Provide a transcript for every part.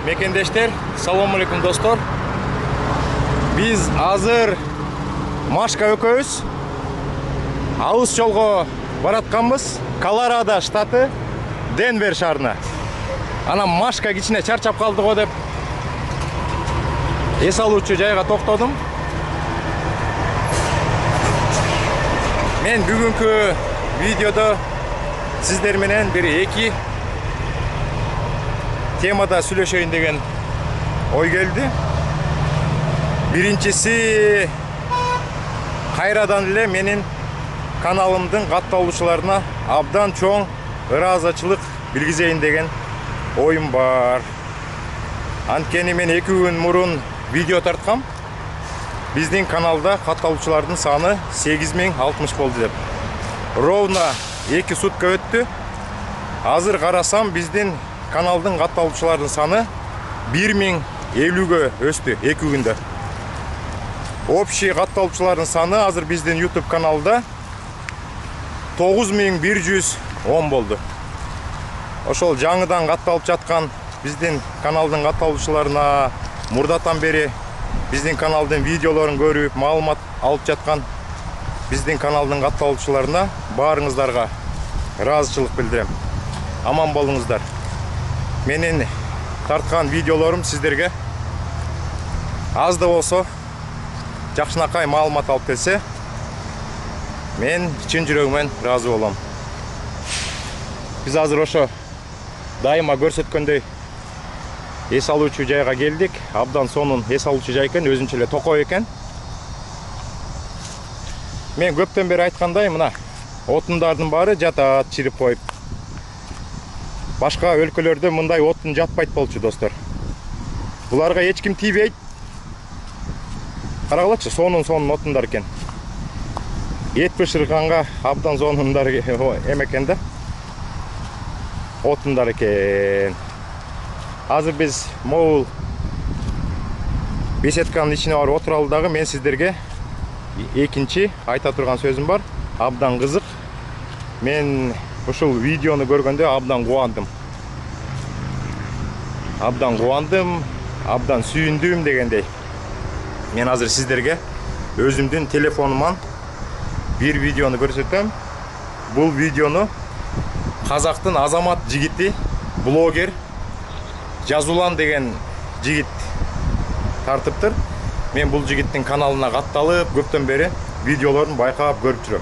мекендештер, салам алейкум достор. Biz азыр Машка экөөбүз алыс жолго баратканбыз. Колорадо штаты, Денвер шаарына. Ана Машка кичине чарчап калды го деп эс алуучу жайга токтодум. Мен бүгүнкү видеодо сиздер менен бир эки темада сүйлөшөйүн деген ой келди. Биринчиси, кайрадан эле менин каналымдын катталуучуларына абдан чоң ыраазычылык билгизейин деген оюм бар. Анткени мен 2 күн мурун видео тарткам. Биздин каналда катталуучулардын саны 8060 болду деп. Ровно 2 сутка өттү. Азыр карасам биздин каналдын катталуучулардын саны 1050гө өстү 2 күндө. Общий катталуучулардын саны азыр биздин YouTube каналда 9110 болду. Ошол жаңыдан катталып жаткан биздин каналдын катталуучуларына, мурдатан бери биздин каналдын видеолорун көрүп, маалымат алып жаткан биздин каналдын катталуучуларына баарыңыздарга ыраазычылык билдирем. Аман болуңуздар. Менин тарткан видеолорум сиздерге аз да болсо жакшынакай маалымат алып келсе, мен чын жүрөгүмөн ыраазы болом. Биз азыр ошо дайыма көрсөткөндөй эс алуучу жайга келдик. Абдан сонун эс алуучу жай экен, өзүнчө эле токой экен. Мен көптөн бери айткандай, мына отундардын баары жатат чирип коюп. Башка өлкөлөрдө мындай отун жатпайт болчу достор. Буларга эч ким тийбейт. Карагылачы, сонун отундар экен. Эт бышырганга абдан сонундар экен да. Отундар экен. Азыр биз могул беседканын ичине барып отуралы дагы мен сиздерге экинчи айта турган сөзүм бар. Абдан кызык. Мен ушул видеону көргөндө абдан кубандым. Абдан сүйүндүм дегендей. Мен азыр сиздерге өзүмдүн телефонуман бир видеону көрсөтөм. Бул видеону казактын азамат жигити, блогер Жазулан деген жигит тартыптыр. Мен бул жигиттин каналына катталып, көптөн бери видеолорун байкап көрүп жүрөм.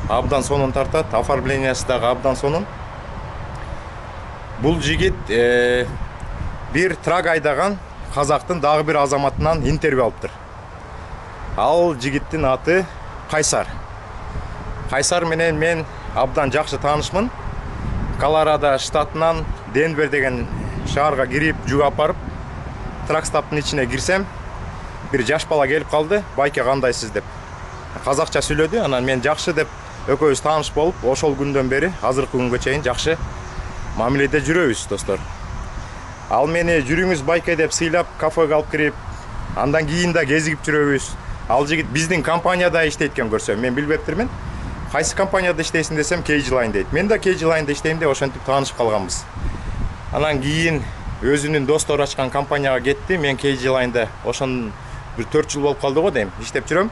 Абдан сонун тартат, оформлениясы дагы абдан сонун. Бул жигит бир трак айдаган казактын дагы бир азаматынан интервью алыптыр. Ал жигиттин аты Кайсар. Кайсар менен мен абдан жакшы таанышмын. Колорадо штатынан Денвер деген шаарга кирип, жүк апарып, тракстаптын ичине кирсем, бир жаш бала келип калды. Байке, кандайсыз деп. Казакча сүйлөдү. Анан мен жакшы деп экөөбүз тааныш болуп, ошол күндөн бери азыркы күнгө чейин жакшы мамиледе жүрөбүз, достор. Ал мени жүрүңүз байке деп сыйлап, кафеге алып кирип, андан кийин да кезигип жүрөбүз. Ал жигит биздин компанияда иштейт экен көрсөм. Мен билбептирмин. Кайсы компанияда иштейсиң десем, KG-Line дейт. Мен да KG-Line'да иштейм деп ошентип таанышып калганбыз. Анан кийин өзүнүн достору ачкан компанияга кетти. Мен KG-Line'да ошон бир 4 жыл болуп калды го дейм, иштеп жүрөм.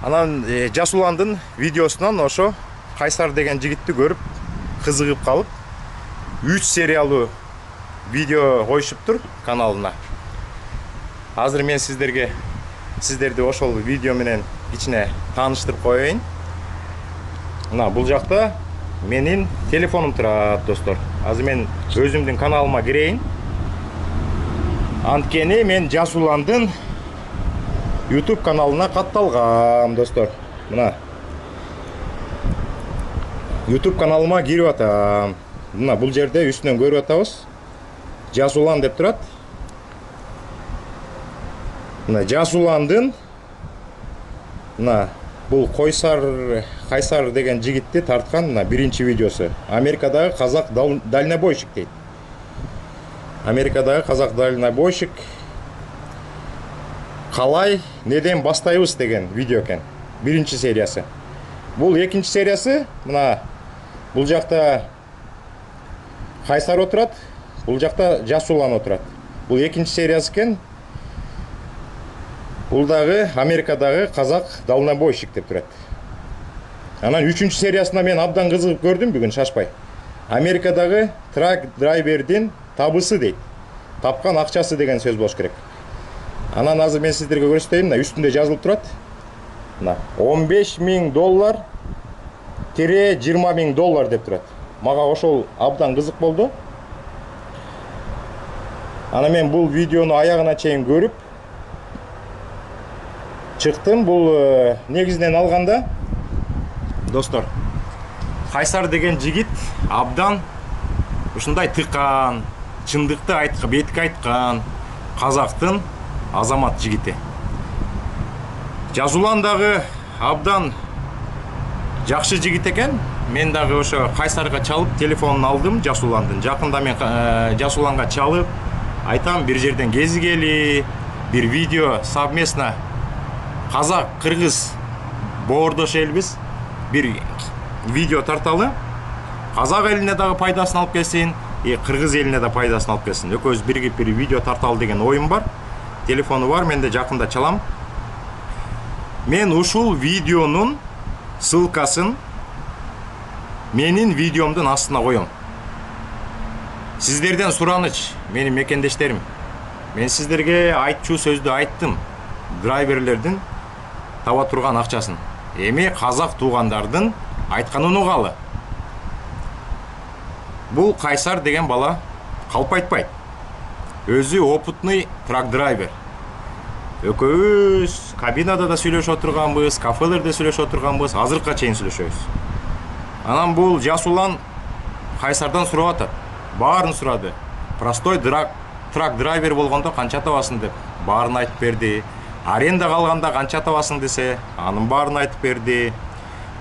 Анан Жасуландын видеосунан ошо Кайсар деген жигитти көрүп, кызыгып калып, 3 сериялуу видео коюшуптур каналына. Азыр мен сиздерди ошол видео менен кичине тааныштырып коеюн. Мына бул жакта менин телефонум турат, достор. Азыр мен өзүмдүн каналыма кирейин. Анткени мен Жасуландын YouTube каналына катталгам, достор. Мына YouTube каналыма кирип атам. Мына бул жерде үстүнөн көрүп атабыз. Жасулан деп турат. Мына Жасуландын мына бул Кайсар деген жигитти тарткан мына биринчи видеосу. Америкадагы казак дальнобойщик дейт. Америкадагы казак дальнобойщик калай неден баштайбыз деген видео экен. Биринчи сериясы. Бул экинчи сериясы. Мына бул жакта Кайсар отурат, бул жакта Жас Улан отурат. Бул экинчи сериясы экен. Бул дагы Америкадагы казак дальнобойщик деп турат. Анан 3-чү сериясында мен абдан кызыгып көрдүм бүгүн шашпай. Америкадагы трак драйвердин табысы дейт. Тапкан акчасы деген сөз болуш керек. Анан азыр мен сиздерге көрсөтөйүн, мына үстүндө жазылып турат. Мына $15,000 $20,000 деп турат. Мага ошол абдан кызык болду. Ана мен бул видеону аягына чейин көрүп чыктым. Бул негизинен алганда, достор, Кайсар деген жигит абдан ушундай тыккан, чындыкты айткан, бетке айткан казактын азамат жигити. Жас Улан дагы абдан жакшы жигит экен. Мен дагы ошо Кайсарга чалып телефонун алдым Жас Уландын. Жакында мен Жас Уланга чалып айтам, бир жерден кезигели, бир видео совместно казак кыргыз боордош элбиз, бир видео тарталы. Казак элине дагы пайдасын алып келсин, кыргыз элине да пайдасын алып келсин. Экөөбүз биригип бир видео тарталы деген оюм бар. Телефону бар, мен де жакында чалам. Мен ушул видеонун ссылкасын менин видеомдун астына коем. Сиздерден сураныч, менин мекендештерим. Мен сиздерге айтчу сөздү айттым. Драйверлердин таба турган акчасын. Эми казак туугандардын айтканын угалы. Бул Кайсар деген бала калп айтпайт. Өзү опытный трак драйвер. Экөөбүз кабинада да сүйлөшүп отурганбыз, кафелерде сүйлөшүп отурганбыз, азыркыга чейин сүйлөшөбүз. Анан бул Жас Улан Кайсардан сурап атат. Баарын сурады. Простой трак драйвер болгондо канча табасың деп баарын айтып берди. Арендага алганда канча табасың десе, анын баарын айтып берди.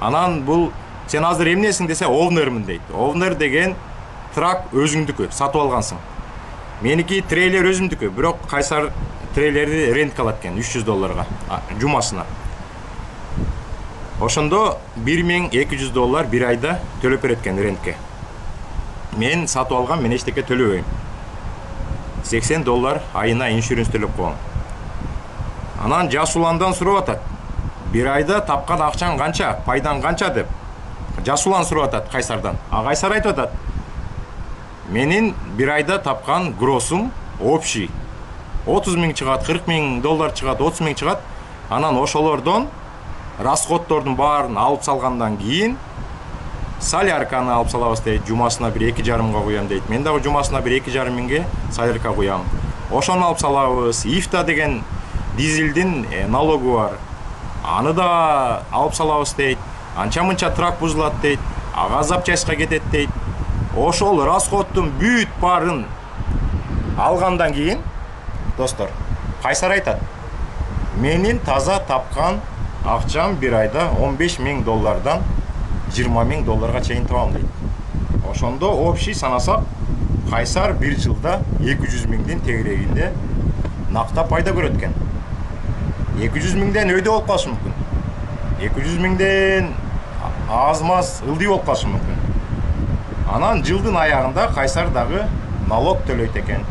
Анан бул сен азыр эмнесиң десе, овнермин дейт. Овнер деген трак өзүңдүкү, сатып алгансың. Меники трейлер өзүмдүкү, бирок Кайсар трейлерди рентке алат экен $300 жумасына. Ошондо $1,200 бир айда төлөп берет экен рентке. Мен сатып алгам, мен эчтеке төлөбөйм. $80 айына иншуранс төлөп коем. Анан Жас Уландан сурап атат. Бир айда тапкан акчаң канча, пайдаң канча деп. Жас Улан сурап атат Кайсардан. Кайсар айтып атат. Менин бир айда тапкан гроссум общий $30,000 чыгат, $40,000 чыгат, $30,000 чыгат. Анан ошолордон расходтордун баарын алып салгандан кийин солярканы алып салабыз дейт. Жумасына бир 2,5 куям дейт. Мен дагы жумасына бир 2,5 миңге солярка куям. Ошону алып салабыз. Ифта деген дизелдин налогу бар. Аны да алып салабыз дейт. Анча-мынча трак бузулат дейт. Ага запчастька кетет дейт. Ошол расходтун бүт баарын алгандан кийин, достор, Кайсар айтат. Менин таза тапкан акчам бир айда $15,000 $20,000 чейин табам дейт. Ошондо общий санасак, Кайсар бир жылда 200,000 тегерегинде накта пайда көрөт экен. 200,000 өйдө болуп калышы мүмкүн. 200,000 аз-маз ылдый болуп калышы мүмкүн. Анан жылдын аягында Кайсар дагы налог төлөйт экен.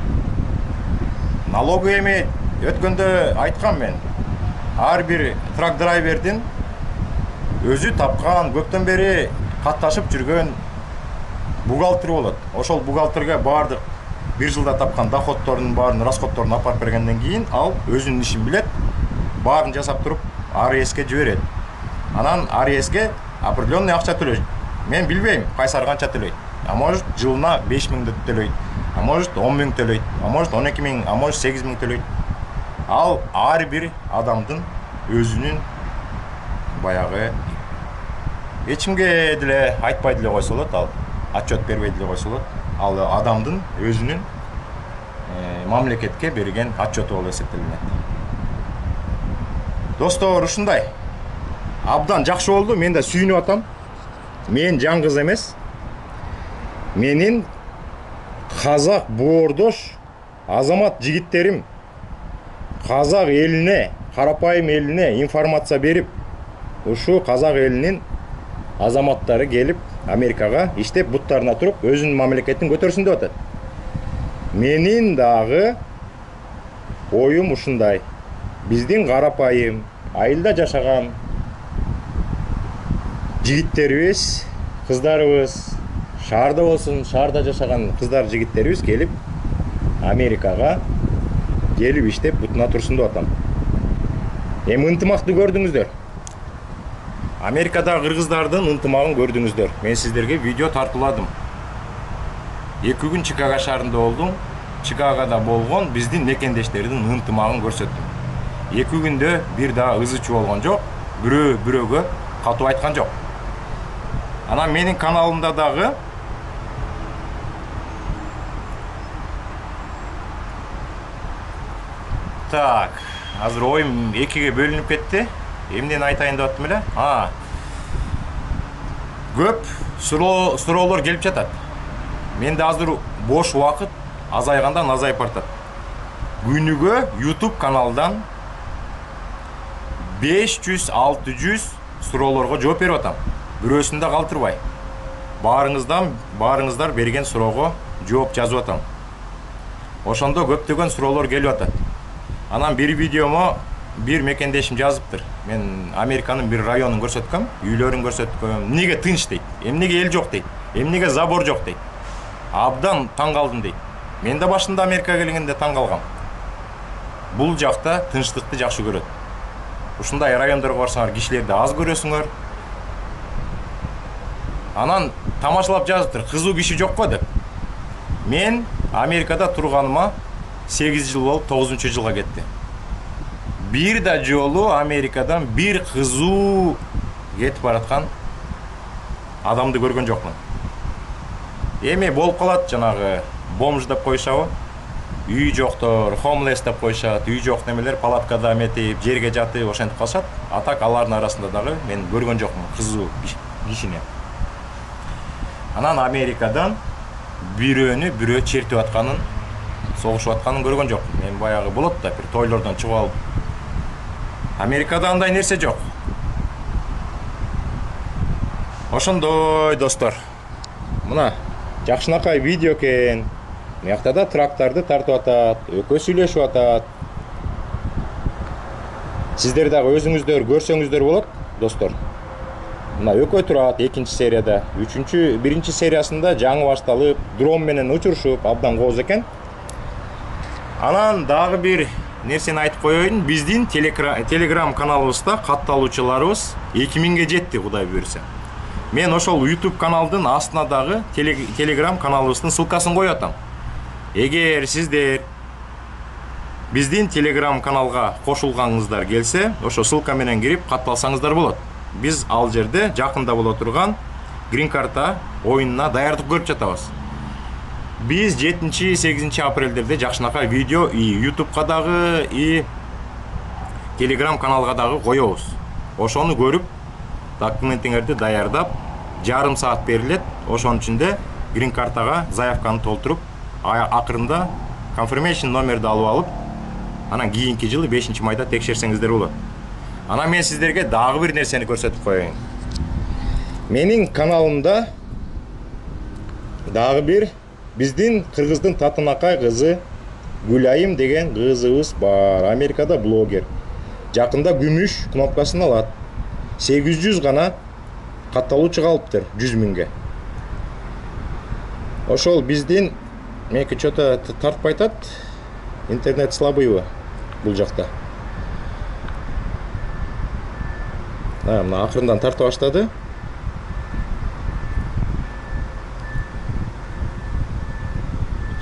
Налогу эми өткөндө айткам мен. Ар бир трак драйвердин өзү тапкан, көптөн бери катташып жүргөн бухгалтер болот. Ошол бухгалтерге баардык бир жылда тапкан доходтордун баарын, расходторун апарып бергенден кийин ал өзүнүн ишин билет, баарын жасап туруп АРСке жиберет. Анан АРСке определенный акча төлөйт. Мен билбейм Кайсар канча төлөйт. А может жылына 5,000 төлөйт, а может 10,000 төлөйт, а может 12,000, а может 8,000 төлөйт. Ал ар бир адамдын өзүнүн баягы эч кимге деле айтпай деле койсо болот, ал отчет бербей деле койсо болот. Ал адамдын өзүнүн мамлекетке берген отчету болуп эсептелинет. Достор, ушундай абдан жакшы болду. Мен да сүйүнүп атам. Мен жаңгыз эмес. Менин казак боордош азамат жигиттерим казак элине, карапайым элине информация берип, ушу казак элинин азаматтары келип Америкага иштеп буттарына туруп өзүнүн мамлекетин көтөрсүн деп атат. Менин дагы оюм ушундай. Биздин карапайым айылда жашаган жигиттерибиз, кыздарыбыз, шаарда болсун, шаарда жашаган кыздар, жигиттерибиз келип Америкага келип иштеп бутуна турсун деп атам. Эми ынтымакты көрдүңүздөр. Америкадагы кыргыздардын ынтымагын көрдүңүздөр. Мен сиздерге видео тартууладым. 2 күн Чикаго шаарында болдум. Чикагода болгон биздин мекендештердин ынтымагын көрсөттүм. 2 күндө бир дагы ызычуу болгон жок, бирөөгө катуу айткан жок. Анан менин каналымда дагы так, азыр оюм 2ге бөлүнүп кетти. Эмнени айтайын деп аттым эле? Көп суроолор келип жатат. Менде азыр бош убакыт азайгандан азайып бартат. Күнүгө YouTube каналдан 500-600 суроолорго жооп берип атам. Бирөөсүн да калтырбай. Баарыңыздар берген суроого жооп жазып атам. Ошондо көптөгөн суроолор келип атат. Анан бир видеомо бир мекендешим жазыптыр. Мен Американын бир районун көрсөткөм, үйлөрүн көрсөткөм. Эмнеге тынч дейт? Эмнеге эл жок дейт? Эмнеге забор жок дейт? Абдан таң калдым дейт. Мен да башында Америкага келгенде таң калгам. Бул жакта тынчтыкты жакшы көрөт. Ушундай райондорго барсаңар, кишилерди аз көрөсүңөр. Анан тамашалап жазыптыр, кызуу киши жокпу деп. Мен Америкада турганыма 8 жыл болуп 9-жылга кетти. Бир да жолу Америкадан бир кызуу кетип бараткан адамды көргөн жокмун. Эми болуп калат, жанагы бомж деп коюшабы? Үй жоктор, homeless деп коюшат, үй жок немелер палаткада метип, жерге жатып, ошентип калышат. А так алардын арасында дагы мен көргөн жокмун кызуу кишини. Анан Америкадан бирөө чертип атканын, согушуп атканын көргөн жок. Мен баягы болот да, бир тойлордон чыгып алып. Америкада андай нерсе жок. Ошондой достор. Мына жакшынакай видео экен. Мыякта да трактарды тартып атат, өкө сүйлөшүп атат. Сиздер дагы өзүңүздөр көрсөңүздөр болот, достор. Мына өкө турат 2-нчи серияда, 1-нчи сериясында жаңы башталып, дрон менен учурушуп, абдан кооз экен. Анан дагы бир нерсени айтып коеюн, биздин Telegram каналыбызда катталуучуларыбыз 2000ге жетти, Кудай буйрса. Мен ошол YouTube каналдын астына дагы Telegram каналыбыздын ссылкасын коюп атам. Эгер сиздер биздин Telegram каналга кошулганыңыздар келсе, ошо ссылка менен кирип катталсаңыздар болот. Биз ал жерде жакында боло турган Green Card оюнуна даярдык көрүп жатабыз. Биз 7-8 апрелдерде жакшынакай видео YouTube'га дагы и Telegram каналга дагы коебуз. Ошону көрүп, документиңерди даярдап, жарым саат берилет. Ошонун ичинде Green Card'га заявканы толтуруп, акырында confirmation номерди алып алып, анан кийинки жылы 5-майда текшерсеңиздер болот. Анан мен сиздерге дагы бир нерсени көрсөтүп коеюн. Менин каналымда дагы бир биздин кыргыздын татынакай кызы Гүлайым деген кызыбыз бар. Америкада блогер. Жакында күмүш кнопкасын алат. 800 гана катталуучу калыптыр 100 миңге. Ошол биздин меники что-то тартпай атат. Интернет слабыйбы бул жакта. Мына акырындан тарта баштады.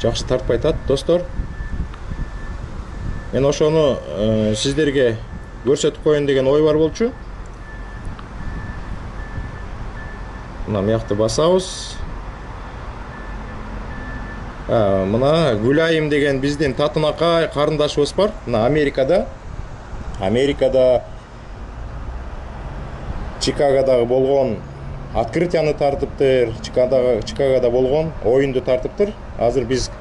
Жакшы тартпай атат, достор. Мен ошону сиздерге көрсөтүп коеюн деген ой бар болчу. Мына мыякты басабыз. Мына Гүлайым деген биздин татынакай карындашыбыз бар. Мына Америкада Чикагодагы болгон открытияны тартыптыр, Чикагода болгон оюнду тартыптыр. Азыр биз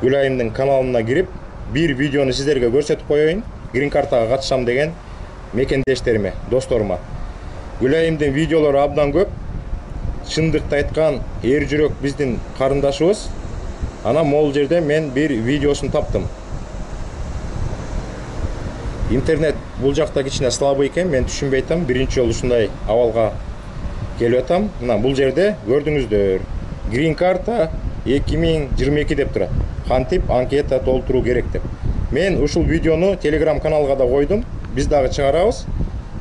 Гүлайымдын каналына кирип, бир видеону сиздерге көрсөтүп коеюн. Green Card'га катышам деген мекендештериме, досторума. Гүлайымдын видеолору абдан көп. шындыкты айткан эр жүрөк биздин карындашыбыз. Ана могул жерде мен бир видеосун таптым. Интернет бул жакта кичине слабый экен, мен түшүнбөй атам. Биринчи жолу ушундай абалга келип атам. Мына бул жерде көрдүңүздөр. Green карта 2022 деп турат. Кантип анкета толтуруу керек деп. Мен ушул видеону Telegram каналга да койдум. Биз дагы чыгарабыз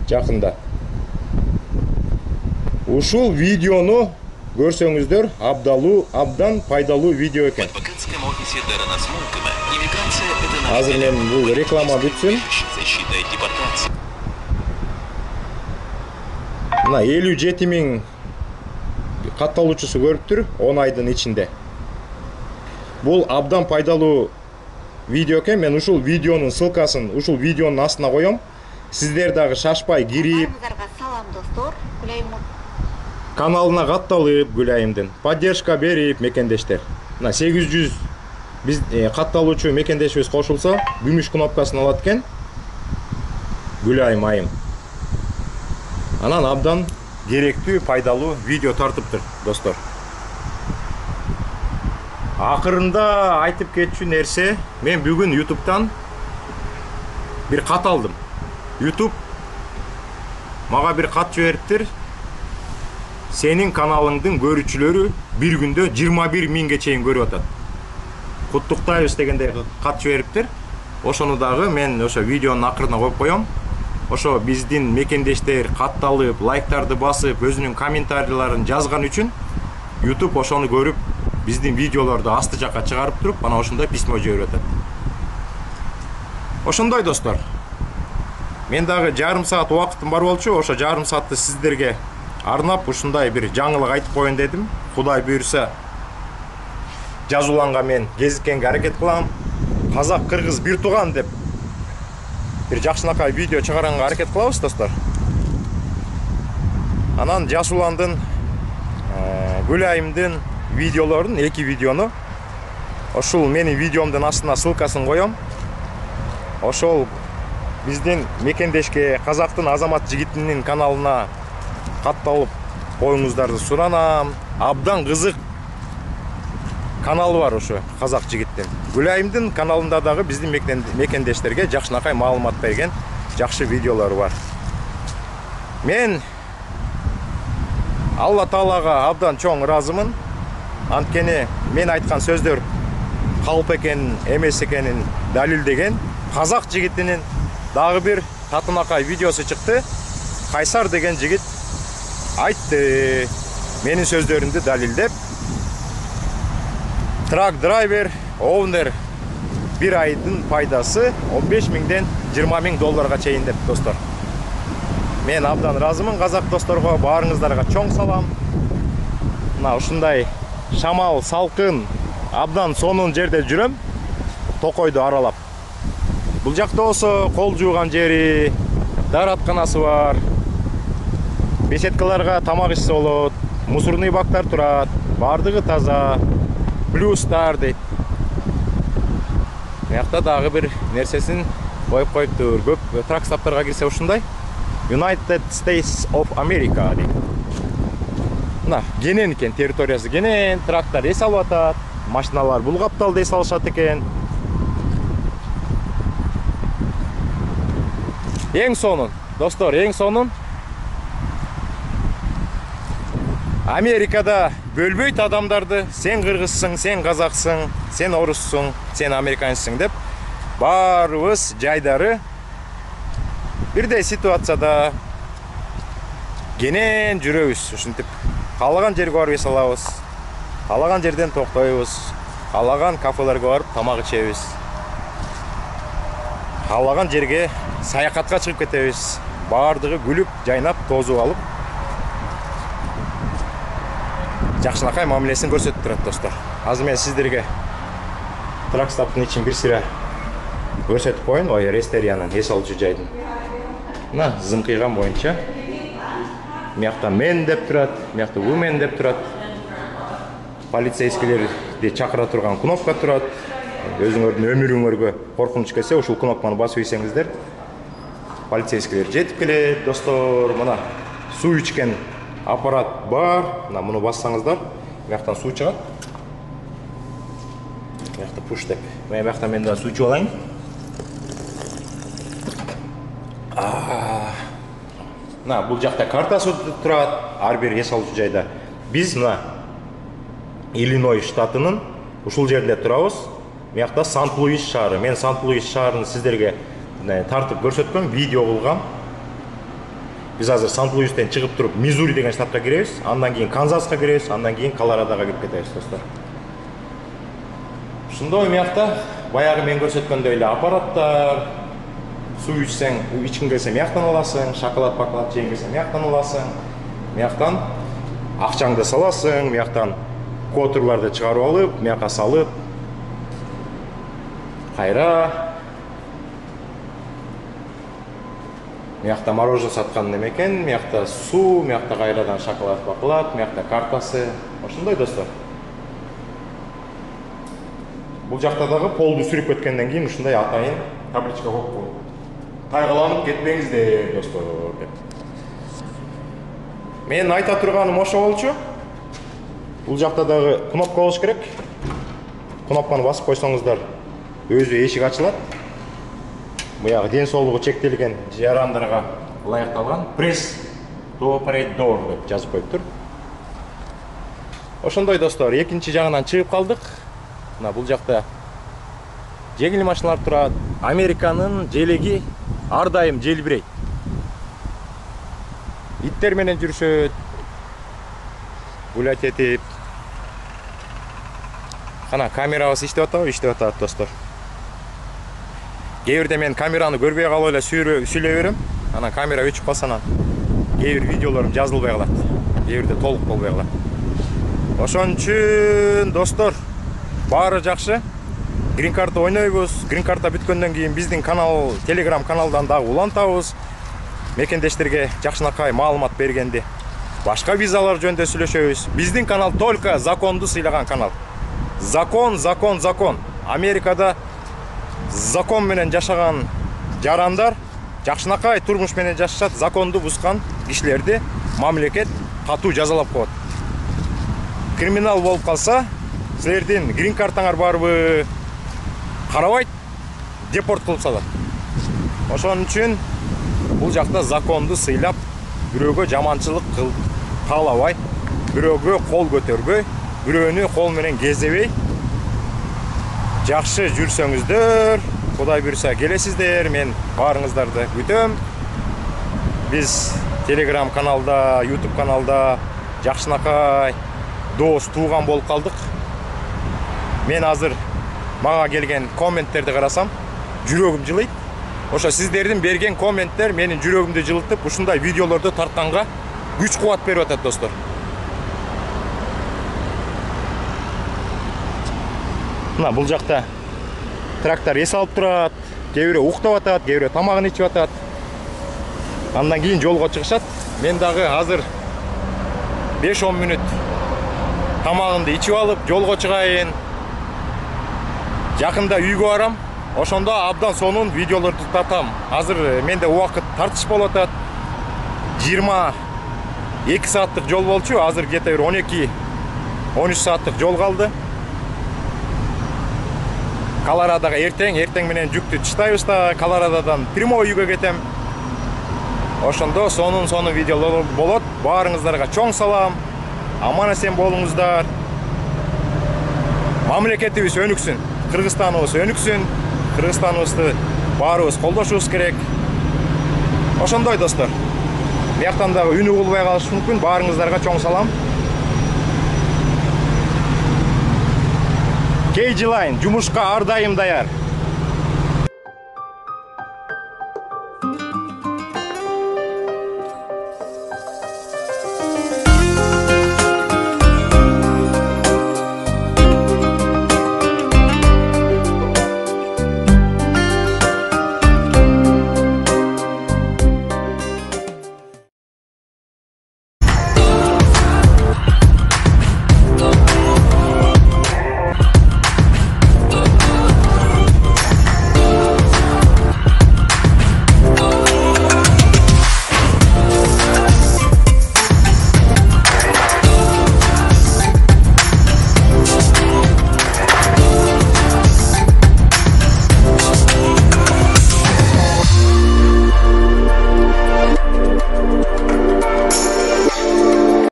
жакында. Ушул видеону көрсөңүздөр, абдан пайдалуу видео экен. Азыр мен бул реклама бүтсүн. Мына 57 000 катталуучусу көрүптүр 10 айдын ичинде. Бул абдан пайдалуу видео экен. Мен ушул видеонун ссылкасын ушул видеонун астына коем. Сиздер дагы шашпай кирип, салам достор. Гүлайым каналына катталып, Гүлайымдын поддержка берип мекендештер. Мына 800 биз катталуучу мекендешибиз кошулса, күмүш кнопкасын алат экен. Гүлайым айым. Анан абдан керектүү, пайдалуу видео тартыптыр, достор. Акырында айтып кетчү нерсе, мен бүгүн YouTube'дан бир кат алдым. YouTube мага бир кат жибериптир. Сенин каналыңдын көрүүчүлөрү бир күндө 21 000ге чейин көрүп атат. Куттуктайбыз дегенде кат жибериптир. Ошону дагы мен ошо видеонун акырына коюп коем. Ошо биздин мекендештер катталып, лайктарды басып, өзүнүн комментарийларын жазган үчүн YouTube ошону көрүп, биздин видеолорду асты жакка чыгарып туруп, ана ошондой письмо жиберип атат. Ошондой достор. Мен дагы жарым саат убакытым бар болчу, ошо жарым саатты сиздерге арнап ушундай бир жаңылык айтып коеюн дедим. Кудай буйрса жазууланга мен кезиккенге аракет кылам. Казак, кыргыз бир тууган деп бир жакшынакай видео чыгаранга аракет кылабыз, достор. Анан Жасуландын, Гүлайымдын видеолорун, 2 видеону ошол менин видеомдун астына ссылкасын коем. Ошол биздин мекендешке Казактын Азамат жигитинин каналына катталып коюңуздарды суранам. Абдан кызык каналы бар ошо Казак жигиттин. Гүлайымдын каналында дагы биздин мекендештерге жакшынакай маалымат берген жакшы видеолору бар. Мен Алла Таалага абдан чоң ыраазымын. Анткени мен айткан сөздөр калп экенин, эмес экенин далилдеген Казак жигитинин дагы бир татынакай видеосу чыкты. Кайсар деген жигит айтты, менин сөздөрүмдү далилдеп. Трак драйвер, оунер бир айдын пайдасы 15 000ден 20 000 долларга чейин деп, достор. Мен абдан ыраазымын казак досторго, баарыңыздарга чоң салам. Мына ушундай шамал, салкын, абдан сонун жерде жүрөм, Токойду аралап. Бул жакта болсо кол жууган жери, дааратканасы бар. Беседкаларга тамак ичсе болот, мусорный бактар турат, бардыгы таза. Плюстар дейт. Мыякта дагы бир нерсесин коюп коюптур. Көп тракстаптарга кирсе ушундай United States of America дейт. Мына кенен экен, территориясы кенен, трактор эс алып атат, машиналар бул капталды эс алышат экен. Эң сонун, достор, эң сонун Америкада бөлбөйт адамдарды, сен кыргызсың, сен казаксың, сен оруссуң, сен американецсиң деп баарыбыз жайдары бирдей ситуацияда кенен жүрөбүз. Ушинтип каалаган жерге барып эс алабыз, каалаган жерден токтойбуз, каалаган кафелерге барып тамак ичебиз, каалаган жерге саякатка чыгып кетебиз. Баардыгы күлүп, жайнап, тозуп алып жакшынакай мамилесин көрсөтүп турат, достор. Азыр мен сиздерге тракстаптын ичин бир сыйра көрсөтүп коеюн, ой, рестериянын эс алуучу жайдын. Мына зымкыйган боюнча мыякта мен деп турат, мыякта women деп турат. Полицейскилерди чакыра турган кнопка турат. Өзүңөрдүн өмүрүңөргө коркунуч келсе, ушул кнопканы басып ийсеңиздер, полицейскилер жетип келет, достор. Мына суу ичкен аппарат бар. Мына муну бассаңыздар, мыяктан суу чыгат. Мыякта пуш деп. Мыяктан мен да суу ичип алайын. Мына бул жакта картасы турат, ар бир эс алуучу жайда. Биз мына Иллинойс штатынын ушул жеринде турабыз. Мыякта Сант-Луис шаары. Мен Сант-Луис шаарын сиздерге тартып көрсөткөм, видео кылгам. Биз азыр Сант-Луистен чыгып туруп Мизури деген штатка киребиз, андан кийин Канзаска киребиз, андан кийин Колорадога кирип кетебиз, достор. Ушундай мыякта баягы мен көрсөткөндөй эле аппараттар, суу ичсең, ичкиң келсе мыяктан аласың, шоколад жейин келсе мыяктан аласың, мыяктан акчаңды саласың, мыяктан котурларды чыгарып алып, мыякка салып, кайра мыякта мороженое саткан неме экен, мыякта суу, мыякта кайрадан шоколад, мыякта картасы. Ошондой, достор. Бул жакта дагы полду сүрүп кеткенден кийин ушундай атайын табличка коюп коюп. Кайгыланып кетпеңиздер, достор деп. Мен айта турганым ошо болчу. Бул жакта дагы кнопка болуш керек. Кнопканы басып койсоңуздар, өзү эшик ачылат. Буягы ден соолугу чектелген жарандарга ылайыкталган пресс to operate door деп жазып коюптур. Ошондой, достор, экинчи жагынан чыгып калдык. Мына бул жакта жеңил машиналар турат. Американын желеги ар дайым желбирейт. Иттер менен жүрүшөт. Гулять этип. Кана камерабыз иштеп атабы? Иштеп атат, достор. Кээ бирде мен камераны көрбөй калып эле сүйлөй берем. Анан камера өчүп калса, анан кээ бир видеолорум жазылбай калат. Кээ бирде толук болбой калат. Ошон үчүн, достор, баары жакшы. Green Card'ы ойнойбуз. Green Card'а бүткөндөн кийин биздин канал, Telegram каналдан дагы улантабыз. Мекендештерге жакшынакай маалымат бергенди. Башка визалар жөнүндө сүйлөшөбүз. Биздин канал только законду сыйлаган канал. Закон, закон, закон. Америкада закон менен жашаган жарандар жакшынакай турмуш менен жашашат. Законду бускан кишилерди мамлекет катуу жазалап коет. Криминал болуп калса, силердин Green Card'ыңар барбы? Карабайт, депорт кылып салат. Ошон үчүн бул жакта законду сыйлап, бирөөгө жаманчылык каалабай, бирөөгө кол көтөрбөй, бирөөнү кол менен кезебей, жакшы жүрсөңүздөр, Кудай буйруса келесиздер. Мен баарыңыздарды күтөм. Биз Telegram каналда, YouTube каналда жакшынакай дос тууган болуп калдык. Мен азыр мага келген комменттерди карасам, жүрөгүм жылыйт. Ошо сиздердин берген комменттер менин жүрөгүмдү жылытып, ушундай видеолорду тартканга күч кубат берип атат, достор. Мына бул жакта трактор эс алып турат, кээ бирөө уктап атат, кээ бирөө тамагын ичип атат. Андан кийин жолго чыгышат. Мен дагы азыр 5-10 мүнөт тамагымды ичип алып, жолго чыгайын. Жакында үйгө барам. Ошондо абдан сонун видеолорду тартам. Азыр менде убакыт тартыш болуп атат. 22 сааттык жол болчу. Азыр где-то 12-13 сааттык жол калды. Колорадога эртең менен жүктү чыштайбыз да, Колорадодан прямой үйгө кетем. Ошондо сонун видеолор болот. Баарыңыздарга чоң салам. Аман эсен болуңуздар. Мамлекетибиз өнүксүн. Кыргызстаныбыз өнүксүн. Кыргызстаныбызды баарыбыз колдошубуз керек. Ошондой, достор. Мыяктан дагы үнү болбой калышы мүмкүн. Баарыңыздарга чоң салам. KG Line жумушка ар дайым даяр.